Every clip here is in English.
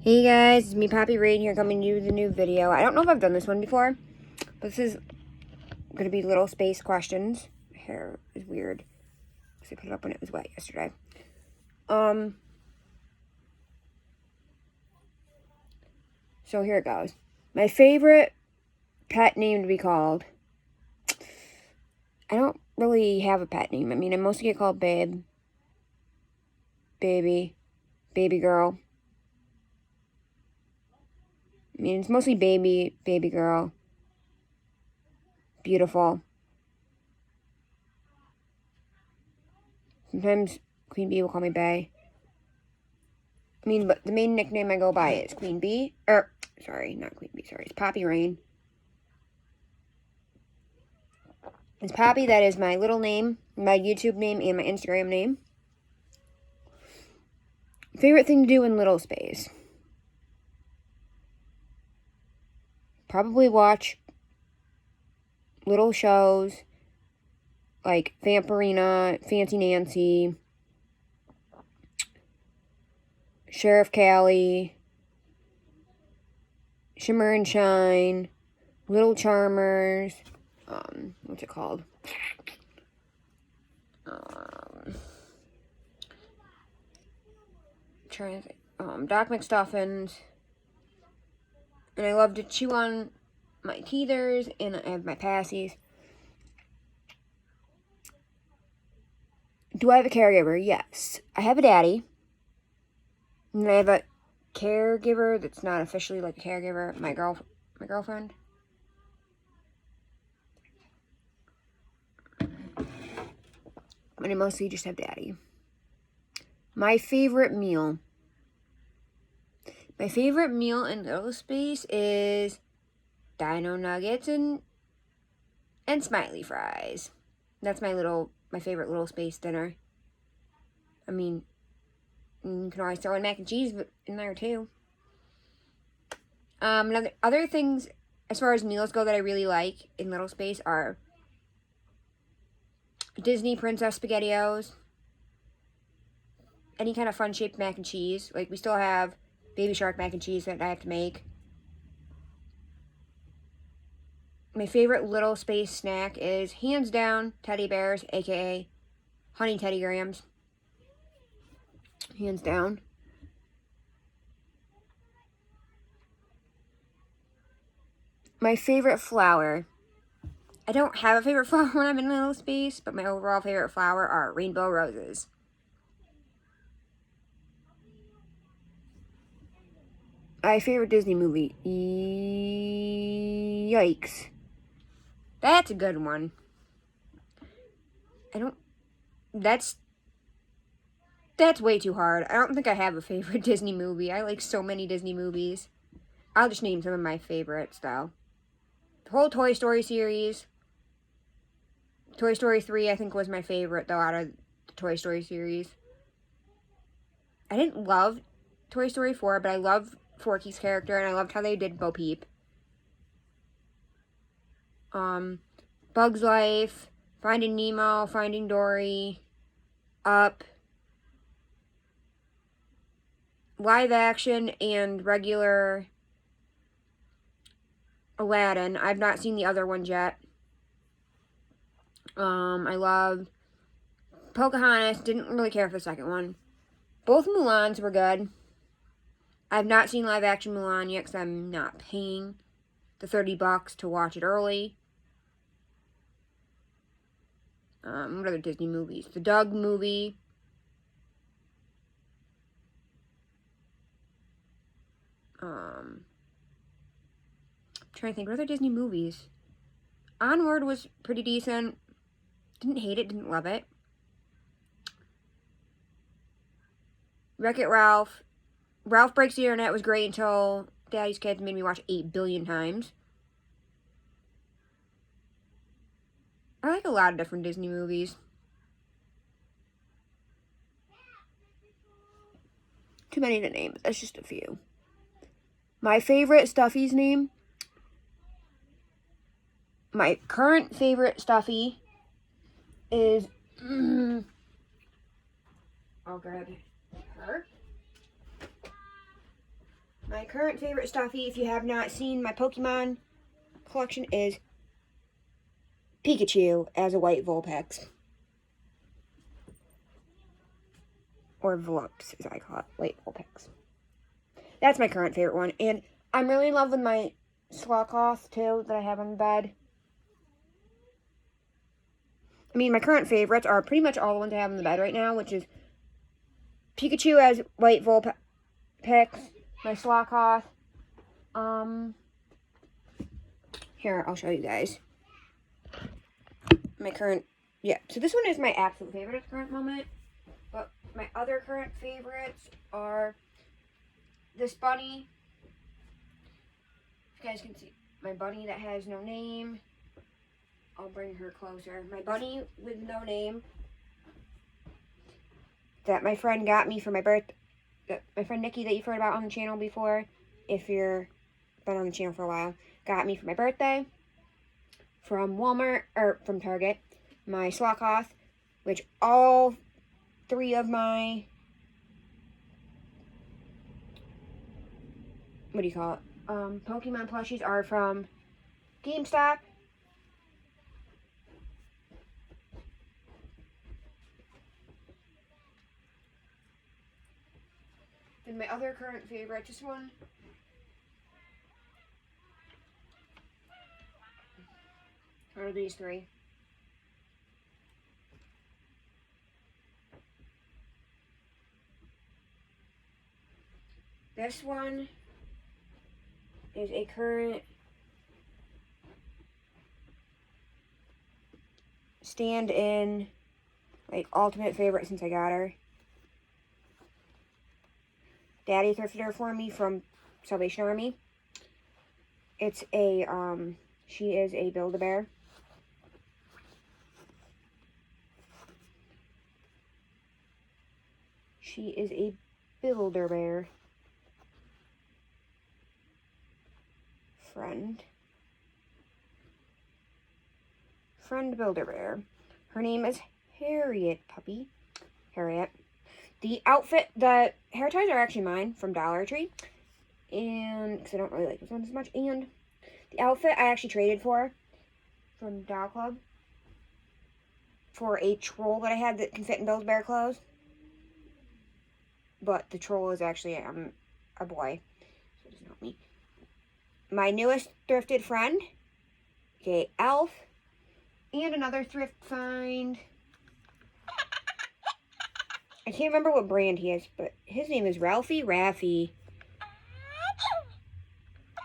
Hey guys, it's me Poppy Rain here coming to you with a new video. I don't know if I've done this one before, but this is going to be little space questions. My hair is weird because I put it up when it was wet yesterday. So here it goes. My favorite pet name to be called. I don't really have a pet name. I mean, I mostly get called babe, baby, baby girl. I mean, it's mostly baby, baby girl, beautiful. Sometimes Queen Bee will call me Bay. I mean, but the main nickname I go by is Queen Bee. Sorry, not Queen Bee, sorry. It's Poppy Rain. It's Poppy, that is my little name, my YouTube name, and my Instagram name. Favorite thing to do in little space? Probably watch little shows like Vampirina, Fancy Nancy, Sheriff Callie, Shimmer and Shine, Little Charmers, what's it called? Trying to think. Doc McStuffins. And I love to chew on my teethers, and I have my passies. Do I have a caregiver? Yes. I have a daddy. And I have a caregiver that's not officially like a caregiver. My girlfriend. But I mostly just have daddy. My favorite meal. My favorite meal in little space is Dino Nuggets and Smiley Fries. That's my favorite little space dinner. I mean, you can always throw in mac and cheese in there too. Other things as far as meals go that I really like in little space are Disney Princess SpaghettiOs, any kind of fun shaped mac and cheese. Like, we still have Baby Shark mac and cheese that I have to make. My favorite little space snack is, hands down, teddy bears, aka Honey Teddy Grahams. Hands down. My favorite flower. I don't have a favorite flower when I'm in little space, but my overall favorite flower are rainbow roses. My favorite Disney movie. Yikes. That's a good one. That's way too hard. I don't think I have a favorite Disney movie. I like so many Disney movies. I'll just name some of my favorites, though. The whole Toy Story series. Toy Story 3, I think, was my favorite, though, out of the Toy Story series. I didn't love Toy Story 4, but I loved Forky's character, and I loved how they did Bo Peep. Bug's Life, Finding Nemo, Finding Dory, Up, live action and regular Aladdin. I've not seen the other ones yet. I loved Pocahontas. Didn't really care for the second one. Both Mulans were good. I've not seen live action Mulan yet because I'm not paying the $30 to watch it early. What other Disney movies? The Doug movie. I'm trying to think. What other Disney movies? Onward was pretty decent. Didn't hate it, didn't love it. Wreck-It Ralph. Ralph Breaks the Internet was great until Daddy's Kids made me watch 8 billion times. I like a lot of different Disney movies. Too many to name, but that's just a few. My favorite Stuffy's name. My current favorite Stuffy is... I'll grab her. my current favorite stuffy, if you have not seen my Pokemon collection, is Pikachu as a white Vulpix. Or Volupx, as I call it, white Vulpix. That's my current favorite one. And I'm really in love with my Slowcloth, too, that I have on the bed. I mean, my current favorites are pretty much all the ones I have on the bed right now, which is Pikachu as white Vulpix, my Slowcloth. Here, I'll show you guys. My current, yeah, so this one is my absolute favorite at the current moment. But my other current favorites are this bunny. If you guys can see, my bunny that has no name. I'll bring her closer. My bunny with no name that my friend got me for my birthday. My friend Nikki that you've heard about on the channel before, if you're been on the channel for a while, got me for my birthday from Walmart, or from Target. My Slowcloth, which all three of my, what do you call it, Pokemon plushies are from GameStop. And my other current favorite, this one, are these three. This one is a current stand-in, like, ultimate favorite since I got her. Daddy thrifted her for me from Salvation Army. It's a, she is a Build-A-Bear. She is a Build-A-Bear. Friend Build-A-Bear. Her name is Harriet, puppy. Harriet. The outfit, the hair ties are actually mine from Dollar Tree. And, because I don't really like this one as much. And the outfit I actually traded for from Doll Club for a troll that I had that can fit in Build-A-Bear clothes. But the troll is actually a boy, so it doesn't help me. My newest thrifted friend, okay, Elf, and another thrift find. I can't remember what brand he is, but his name is Ralphie Raffy.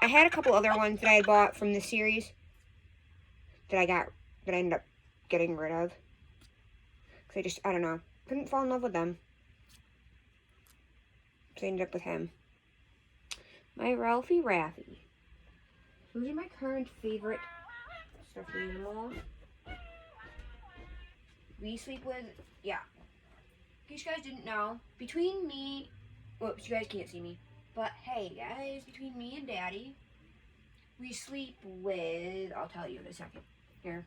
I had a couple other ones that I had bought from this series that I ended up getting rid of. Because I don't know, couldn't fall in love with them. So I ended up with him. My Ralphie Raffy. Those are my current favorite stuffed animals. We sleep with, yeah. In case you guys didn't know, between me, whoops, you guys can't see me, but hey guys, between me and Daddy, we sleep with, I'll tell you in a second, here.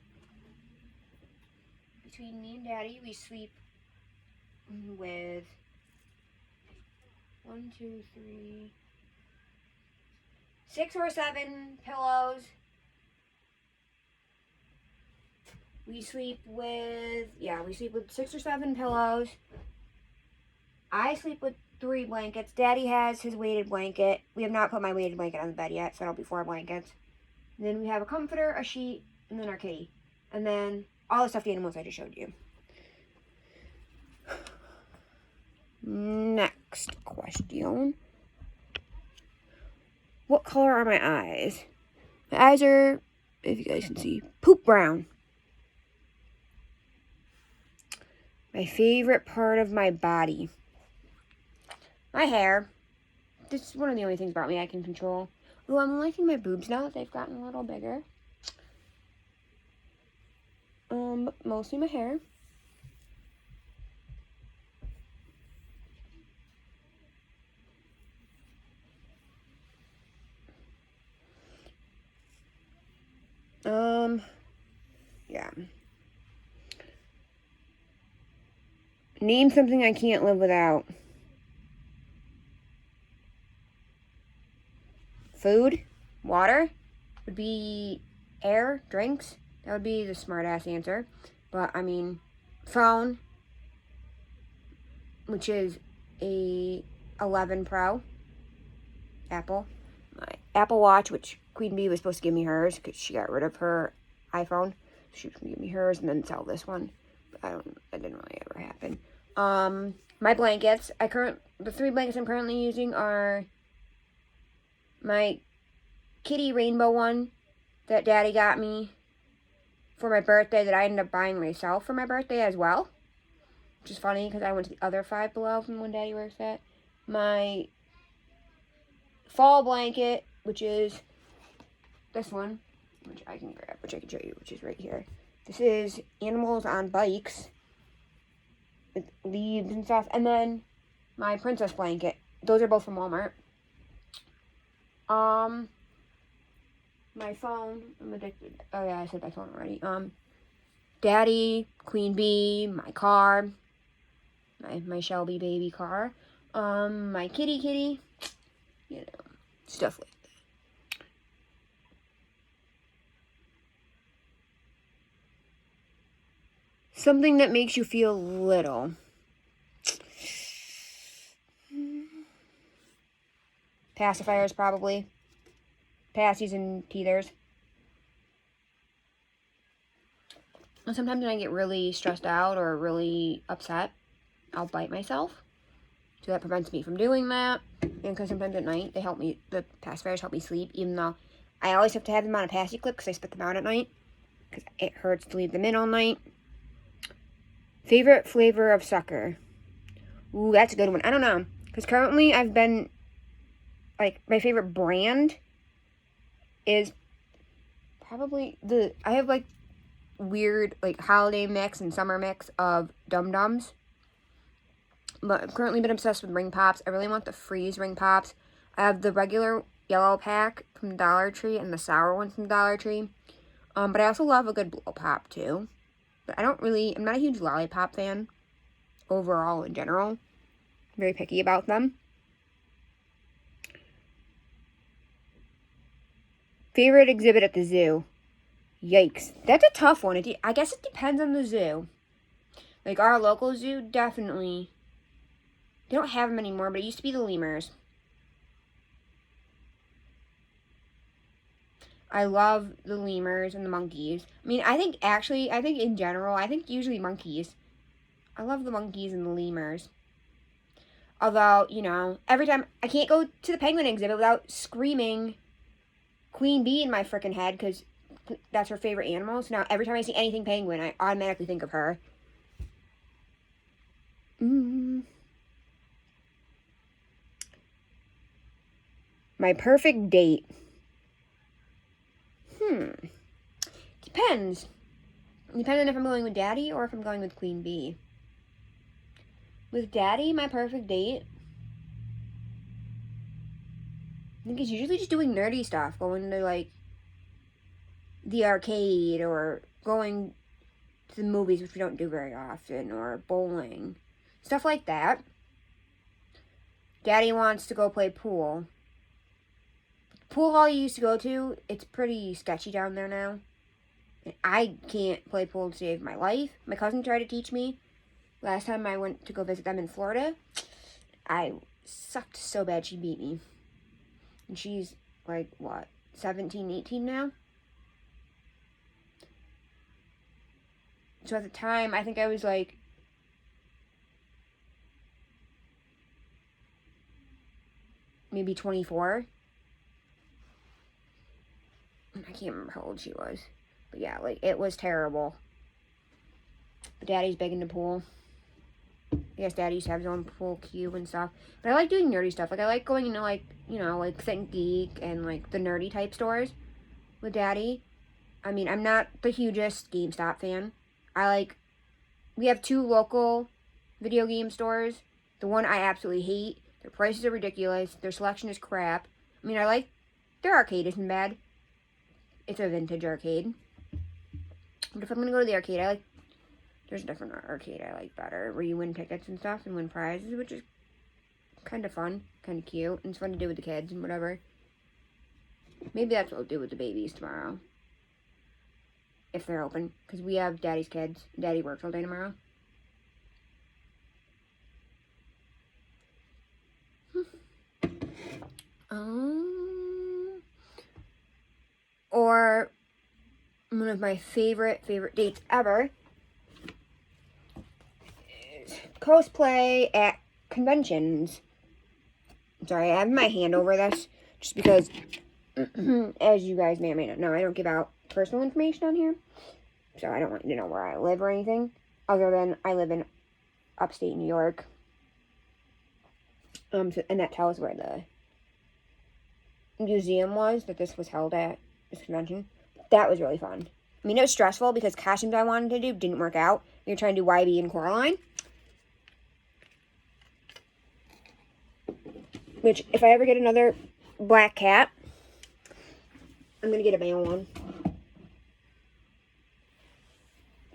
Between me and Daddy, we sleep with 1, 2, 3, 6 or 7 pillows. We sleep with 6 or 7 pillows. I sleep with 3 blankets. Daddy has his weighted blanket. We have not put my weighted blanket on the bed yet, so that'll be 4 blankets. And then we have a comforter, a sheet, and then our kitty. And then all the stuffed animals I just showed you. Next question. What color are my eyes? My eyes are, if you guys can see, poop brown. My favorite part of my body. My hair. This is one of the only things about me I can control. Ooh, I'm liking my boobs now that they've gotten a little bigger. Mostly my hair. Yeah. Name something I can't live without. Food, water, would be air, drinks. That would be the smart ass answer. But I mean, phone, which is a 11 Pro, Apple. My Apple Watch, which Queen Bee was supposed to give me hers because she got rid of her iPhone. She was going to give me hers and then sell this one. But that didn't really ever happen. My blankets, the 3 blankets I'm currently using are my kitty rainbow one that Daddy got me for my birthday that I ended up buying myself for my birthday as well. Which is funny because I went to the other Five Below from when Daddy works at. My fall blanket, which is this one, which I can grab, which I can show you, which is right here. This is Animals on Bikes with leaves and stuff. And then my princess blanket. Those are both from Walmart. My phone. I'm addicted. Oh yeah, I said my phone already. Daddy, Queen Bee, my car, my Shelby baby car, my kitty, you know, stuff like that. Something that makes you feel little. Pacifiers, probably. Passies and teethers. Sometimes when I get really stressed out or really upset, I'll bite myself. So that prevents me from doing that. And because sometimes at night, the pacifiers help me sleep, even though I always have to have them on a passy clip because I spit them out at night. Because it hurts to leave them in all night. Favorite flavor of sucker? Ooh, that's a good one. I don't know. Because currently I've been, like, my favorite brand is probably I have, like, weird, like, holiday mix and summer mix of Dum Dums. But I've currently been obsessed with Ring Pops. I really want the Freeze Ring Pops. I have the regular yellow pack from Dollar Tree and the sour one from Dollar Tree. But I also love a good blow pop, too. But I'm not a huge lollipop fan overall in general. Very picky about them. Favorite exhibit at the zoo? Yikes. That's a tough one. I guess it depends on the zoo. Like, our local zoo, definitely. They don't have them anymore, but it used to be the lemurs. I love the lemurs and the monkeys. I mean, I think in general, usually monkeys. I love the monkeys and the lemurs. Although, you know, every time, I can't go to the penguin exhibit without screaming Queen Bee in my freaking head, because that's her favorite animal. So now every time I see anything penguin, I automatically think of her. My perfect date. Depends. Depends on if I'm going with Daddy or if I'm going with Queen Bee. With Daddy, my perfect date, I think it's usually just doing nerdy stuff. Going to, like, the arcade or going to the movies, which we don't do very often, or bowling. Stuff like that. Daddy wants to go play pool. The pool hall you used to go to, it's pretty sketchy down there now. I can't play pool to save my life. My cousin tried to teach me. Last time I went to go visit them in Florida, I sucked so bad she beat me. And she's, like, what, 17, 18 now? So at the time, I think I was, like, maybe 24. I can't remember how old she was. But yeah, like, it was terrible. But Daddy's big in the pool. I guess Daddy used to have his own pool cube and stuff. But I like doing nerdy stuff. Like, I like going into, like, you know, like Think Geek and, like, the nerdy type stores with Daddy. I mean, I'm not the hugest GameStop fan. We have 2 local video game stores. The one I absolutely hate. Their prices are ridiculous. Their selection is crap. I mean, their arcade isn't bad. It's a vintage arcade. But if I'm going to go to the arcade, there's a different arcade I like better, where you win tickets and stuff and win prizes, which is kind of fun, kind of cute, and it's fun to do with the kids and whatever. Maybe that's what we'll do with the babies tomorrow. If they're open. Because we have Daddy's kids. Daddy works all day tomorrow. Or one of my favorite dates ever is cosplay at conventions. Sorry, I have my hand over this just because, as you guys may or may not know, I don't give out personal information on here. So I don't want you to know where I live or anything, other than I live in upstate New York. And that tells where the museum was that this was held at, this convention. That was really fun. I mean, it was stressful because costumes I wanted to do didn't work out. We were trying to do YB and Coraline. Which, if I ever get another black cat, I'm going to get a male one.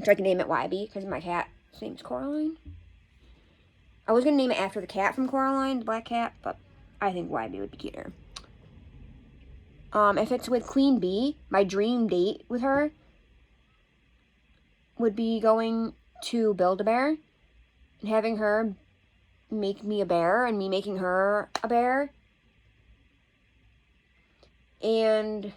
So I can name it YB because my cat's name's Coraline. I was going to name it after the cat from Coraline, the black cat, but I think YB would be cuter. If it's with Queen Bee, my dream date with her would be going to Build-A-Bear and having her make me a bear and me making her a bear. And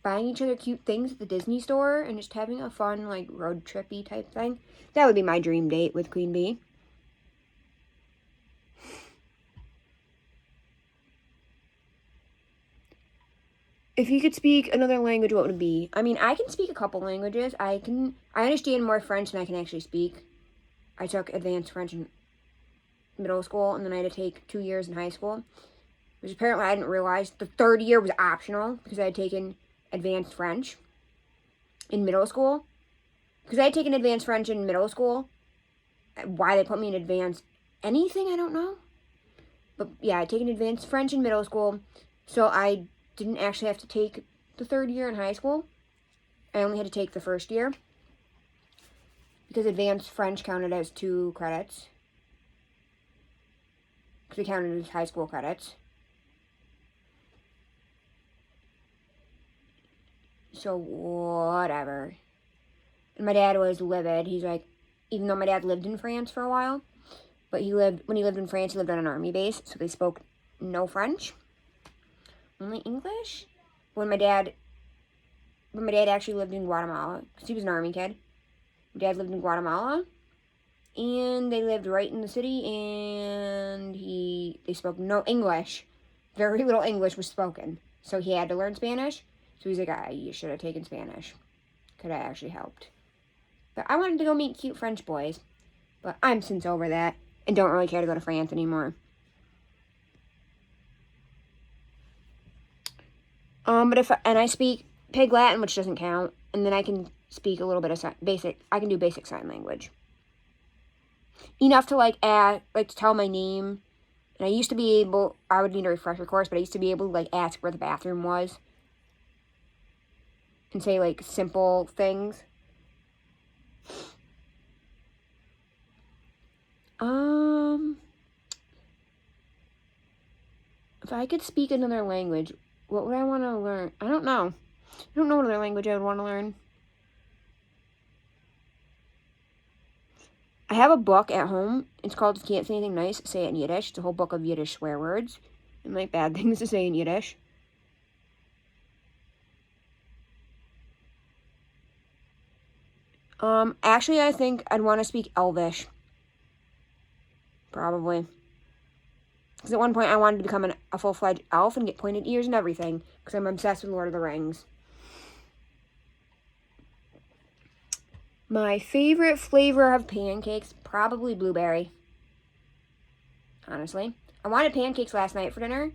buying each other cute things at the Disney store and just having a fun, like, road trippy type thing. That would be my dream date with Queen Bee. If you could speak another language, what would it be? I mean, I can speak a couple languages. I understand more French than I can actually speak. I took advanced French in middle school, and then I had to take 2 years in high school, which apparently I didn't realize. The third year was optional because I had taken advanced French in middle school. Because I had taken advanced French in middle school. Why they put me in advanced anything, I don't know. But yeah, I had taken advanced French in middle school, so I didn't actually have to take the third year in high school. I only had to take the first year. Because advanced French counted as 2 credits. Because it counted as high school credits. So, whatever. And my dad was livid. He's like, even though my dad lived in France for a while, but when he lived in France, he lived on an army base, so they spoke no French. Only English? When my dad actually lived in Guatemala, because he was an army kid. My dad lived in Guatemala, and they lived right in the city, and they spoke no English. Very little English was spoken, so he had to learn Spanish. So he's like, you should have taken Spanish. Could have actually helped. But I wanted to go meet cute French boys, but I'm since over that, and don't really care to go to France anymore. And I speak Pig Latin, which doesn't count, and then I can speak a little bit of I can do basic sign language. Enough to to tell my name. And I used to be able, I would need a refresher course, but I used to be able to ask where the bathroom was. And say simple things. If I could speak another language, what would I want to learn? I don't know. I don't know what other language I would want to learn. I have a book at home. It's called If You Can't Say Anything Nice, Say It in Yiddish. It's a whole book of Yiddish swear words and bad things to say in Yiddish. Actually, I think I'd want to speak Elvish. Probably. Because at one point I wanted to become a full-fledged elf and get pointed ears and everything. Because I'm obsessed with Lord of the Rings. My favorite flavor of pancakes, probably blueberry. Honestly. I wanted pancakes last night for dinner.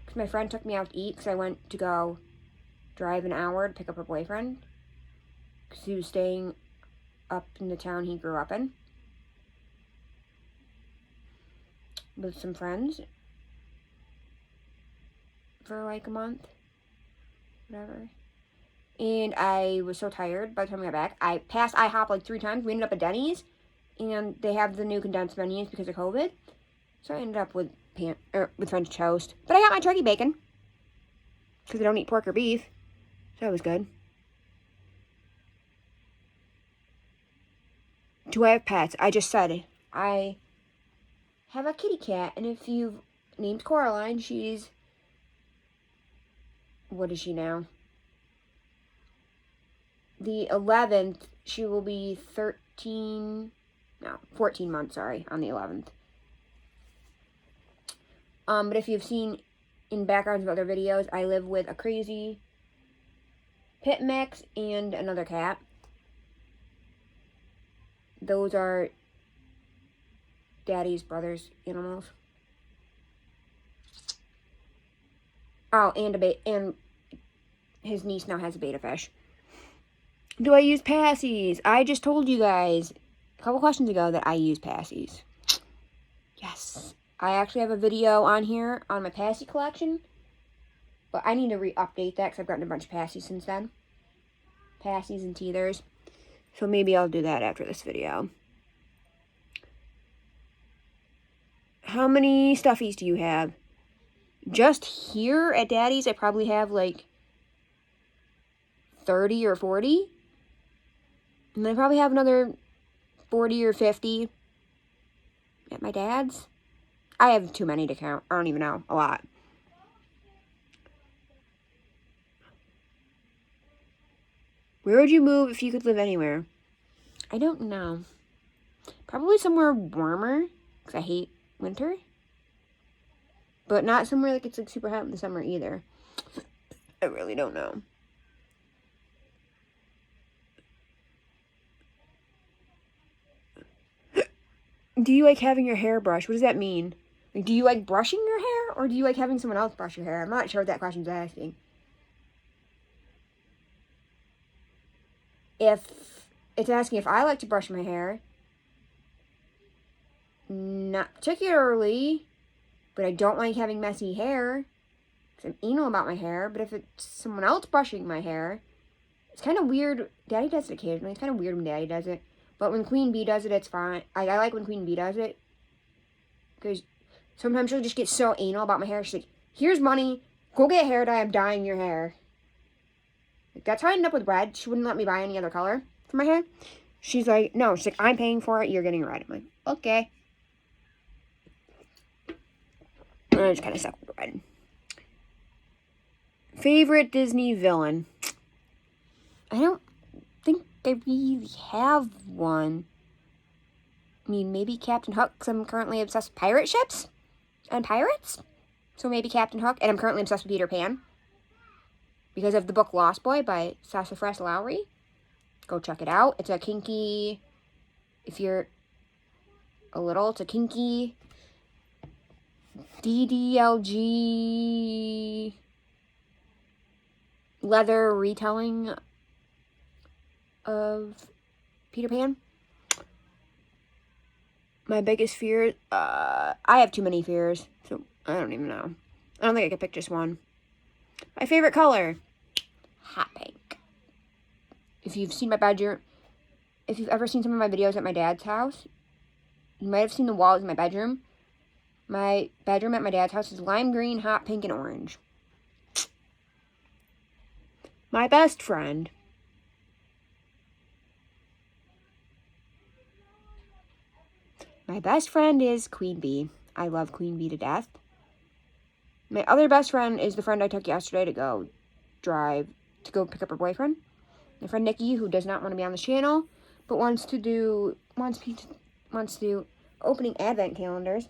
Because my friend took me out to eat. Because I went to go drive an hour to pick up her boyfriend. Because he was staying up in the town he grew up in. With some friends. For a month. Whatever. And I was so tired by the time I got back. I passed IHOP 3 times. We ended up at Denny's. And they have the new condensed menus because of COVID. So I ended up with French toast. But I got my turkey bacon. because I don't eat pork or beef. So that was good. Do I have pets? I just said it. I have a kitty cat, and if you've named Coraline, she's, what is she now? The 11th, she will be 14 months, sorry, on the 11th. But if you've seen in backgrounds of other videos, I live with a crazy pit mix and another cat. Those are Daddy's brother's animals. Oh, and his niece now has a betta fish. Do I use passies? I just told you guys a couple questions ago that I use passies. Yes. I actually have a video on here on my passy collection. But I need to re-update that because I've gotten a bunch of passies since then. Passies and teethers. So maybe I'll do that after this video. How many stuffies do you have? Just here at Daddy's, I probably have like 30 or 40. And I probably have another 40 or 50 at my dad's. I have too many to count. I don't even know. A lot. Where would you move if you could live anywhere? I don't know. Probably somewhere warmer, because I hate winter. But not somewhere like it's like super hot in the summer either. I really don't know. Do you like having your hair brushed? What does that mean? Like, do you like brushing your hair, or do you like having someone else brush your hair? I'm not sure what that question's asking. If it's asking if I like to brush my hair, not particularly, but I don't like having messy hair, because I'm anal about my hair. But if it's someone else brushing my hair, it's kind of weird. Daddy does it occasionally. It's kind of weird when Daddy does it. But when Queen Bee does it, it's fine. I like when Queen Bee does it, because sometimes she'll just get so anal about my hair. She's like, here's money. Go get hair dye. I'm dyeing your hair. Like, that's how I ended up with red. She wouldn't let me buy any other color for my hair. She's like, no. She's like, I'm paying for it. You're getting red. I'm like, okay. And I just kind of stuck with red. Favorite Disney villain? I don't think I really have one. I mean, maybe Captain Hook, because I'm currently obsessed with pirate ships and pirates. So maybe Captain Hook. And I'm currently obsessed with Peter Pan, because of the book Lost Boy by Sassafras Lowry. Go check it out. It's a kinky, if you're a little, it's a kinky DDLG leather retelling of Peter Pan. My biggest fear, I have too many fears, so I don't even know. I don't think I could pick just one. My favorite color, hot pink. If you've seen my bedroom, if you've ever seen some of my videos at my dad's house, you might have seen the walls in my bedroom. My bedroom at my dad's house is lime green, hot pink, and orange. My best friend. My best friend is Queen Bee. I love Queen Bee to death. My other best friend is the friend I took yesterday to go pick up her boyfriend. My friend Nikki, who does not want to be on this channel, but wants to do opening advent calendars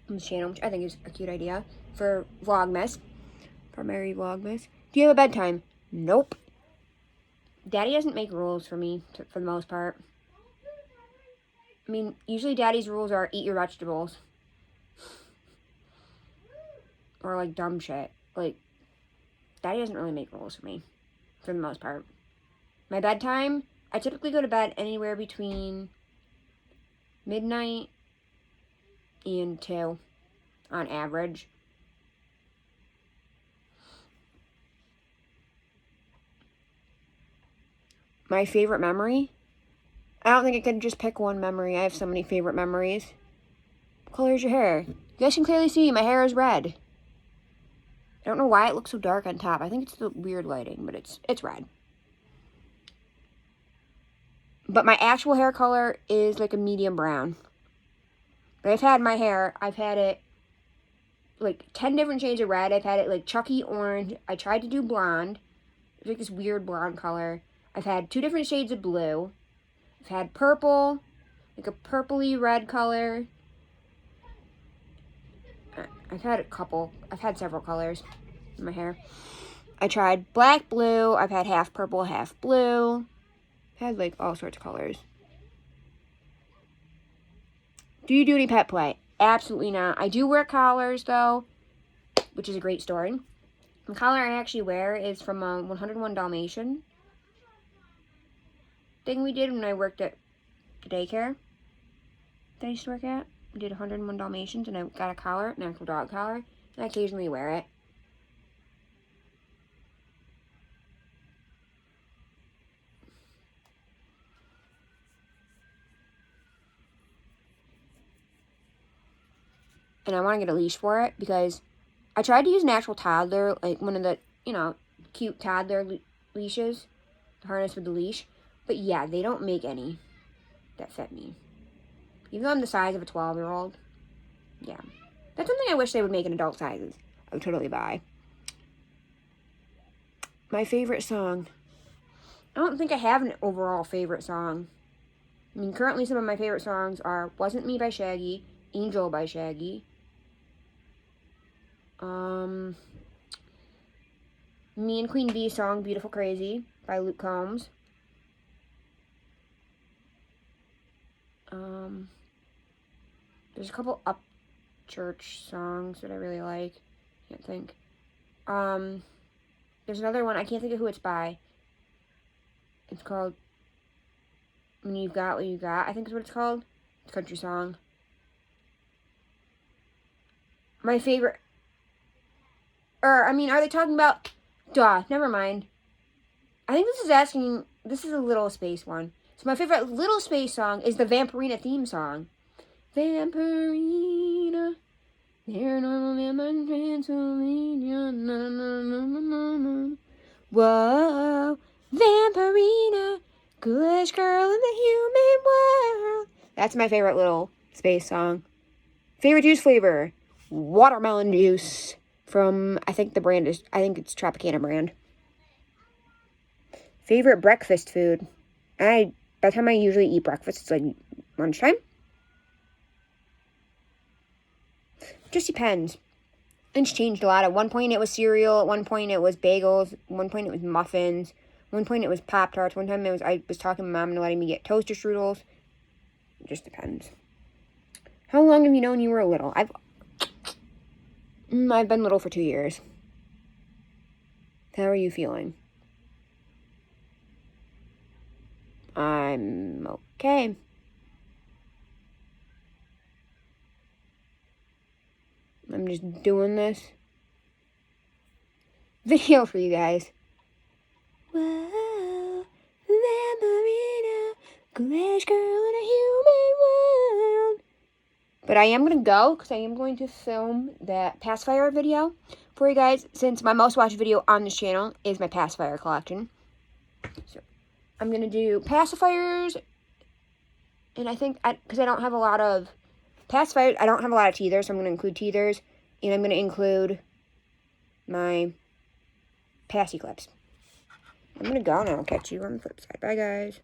on this channel, which I think is a cute idea for Vlogmas, for Merry Vlogmas. Do you have a bedtime? Nope. Daddy doesn't make rules for me, for the most part. I mean, usually Daddy's rules are eat your vegetables. Or, like, dumb shit. Like, Daddy doesn't really make rules for me, for the most part. My bedtime, I typically go to bed anywhere between midnight and 2, on average. My favorite memory? I don't think I could just pick one memory. I have so many favorite memories. What color is your hair? You guys can clearly see my hair is red. I don't know why it looks so dark on top. I think it's the weird lighting, but it's red. But my actual hair color is like a medium brown. But I've had my hair, I've had it like 10 different shades of red. I've had it like Chucky orange. I tried to do blonde. It's like this weird blonde color. I've had 2 different shades of blue. I've had purple, like a purpley red color. I've had several colors in my hair. I tried black, blue. I've had half purple, half blue. I've had like all sorts of colors. Do you do any pet play? Absolutely not. I do wear collars though, which is a great story. The collar I actually wear is from a 101 Dalmatian thing we did when I worked at the daycare that I used to work at. We did 101 Dalmatians and I got a collar, an actual dog collar, and I occasionally wear it. And I want to get a leash for it because I tried to use an actual toddler, like one of the, cute toddler leashes, the harness with the leash. But yeah, they don't make any that fit me. Even though I'm the size of a 12-year-old. Yeah. That's something I wish they would make in adult sizes. I would totally buy. My favorite song. I don't think I have an overall favorite song. I mean, currently some of my favorite songs are Wasn't Me by Shaggy, Angel by Shaggy, Me and Queen Bee song, Beautiful Crazy by Luke Combs. There's a couple Upchurch songs that I really like. Can't think. There's another one, I can't think of who it's by. It's called When You've Got What You Got, I think is what it's called. It's a country song. My favorite, are they talking about, never mind. I think this is a Little Space one. So my favorite Little Space song is the Vampirina theme song. Vampirina, they're normal in Transylvania, na na na na na na. Whoa, Vampirina, coolest girl in the human world. That's my favorite Little Space song. Favorite juice flavor, watermelon juice from, I think it's Tropicana brand. Favorite breakfast food. By the time I usually eat breakfast, it's like lunchtime. Just depends. It's changed a lot. At one point it was cereal. At one point it was bagels. At one point it was muffins. At one point it was Pop-Tarts. One time I was talking to Mom into letting me get toaster strudels. It just depends. How long have you known you were little? I've been little for 2 years. How are you feeling? I'm okay. I'm just doing this video for you guys. Whoa, Vampirina, coolest girl in a human world. But I am going to go because I am going to film that pacifier video for you guys, since my most watched video on this channel is my pacifier collection. So I'm going to do pacifiers, and I think, because I don't have a lot of pacifiers, I don't have a lot of teethers, so I'm going to include teethers, and I'm going to include my passy clips. I'm going to go, and I'll catch you on the flip side. Bye, guys.